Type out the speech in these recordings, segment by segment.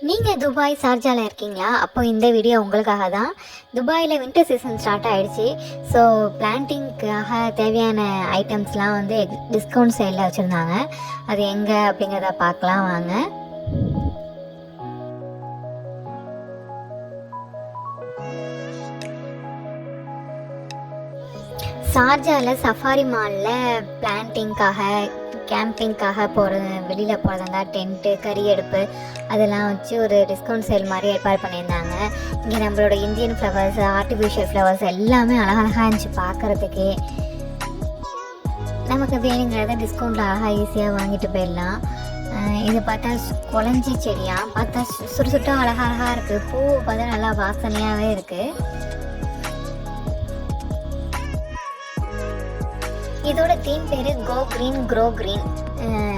நீங்கள் துபாய் ஷார்ஜாவில் இருக்கீங்களா? அப்போ இந்த வீடியோ உங்களுக்காக தான். துபாயில் வின்டர் சீசன் ஸ்டார்ட் ஆகிடுச்சு. ஸோ பிளான்டிங்க்காக தேவையான ஐட்டம்ஸ்லாம் வந்து டிஸ்கவுண்ட் சேலில் வச்சுருந்தாங்க. அது எங்கே அப்படிங்கிறத பார்க்கலாம் வாங்க. ஷார்ஜாவில் சஃபாரி மாலில் பிளான்டிங்காக கேம்பிங்காக வெளியில் போகிறதா டென்ட்டு கறி அடுப்பு அதெல்லாம் வச்சு ஒரு டிஸ்கவுண்ட் சேல் மாதிரி ஏற்பாடு பண்ணியிருந்தாங்க. இங்கே நம்மளோட இந்தியன் ஃப்ளவர்ஸ், ஆர்டிஃபிஷியல் ஃப்ளவர்ஸ் எல்லாமே அழகழகாக இருந்துச்சு பார்க்குறதுக்கே. நமக்கு வேணுங்கிறத டிஸ்கவுண்ட்டில் அழகாக ஈஸியாக வாங்கிட்டு போயிடலாம். இது பார்த்தா குழஞ்சி செடியாக பார்த்தா சுறுசுட்டாக அழகழகாக இருக்குது. பூ பார்த்தா நல்லா வாசனையாகவே இருக்குது. இதோட தீம் பேர் கோ க்ரீன் க்ரோ க்ரீன்.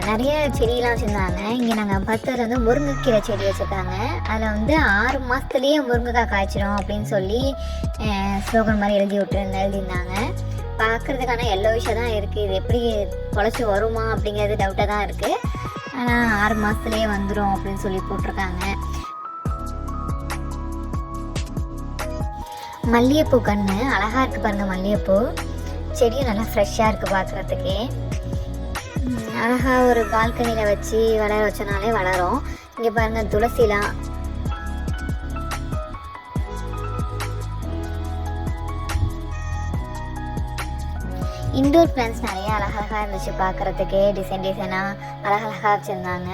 நிறைய செடியெலாம் வச்சுருந்தாங்க. இங்கே நாங்கள் பார்த்தது வந்து முருங்கைக்கீரை செடி வச்சுருக்காங்க. அதில் வந்து 6 மாதத்துலேயே முருங்கைக்காய் காய்ச்சிடும் அப்படின்னு சொல்லி ஸ்லோகன் மாதிரி எழுதியிருந்தாங்க. பார்க்குறதுக்கான எல்லோவிஷாக தான் இருக்குது. இது எப்படி பொழைச்சி வருமா அப்படிங்கிறது டவுட்டாக தான் இருக்குது. ஆனால் 6 மாதத்துலேயே வந்துடும் அப்படின்னு சொல்லி போட்டிருக்காங்க. மல்லிகைப்பூ கன்று அழகாக இருக்குது பாருங்கள். மல்லிகைப்பூ செடியும் நல்லா ஃப்ரெஷ்ஷாக இருக்குது பார்க்குறதுக்கே. அழகாக ஒரு பால்கனியில் வச்சு வளர வச்சனாலே வளரும். இங்கே பாருங்கள் துளசிலாம். இன்டோர் பிளான்ஸ் நிறைய அழகழகாக இருந்துச்சு பார்க்குறதுக்கே. டிசைனாக அழகழகாக வச்சுருந்தாங்க.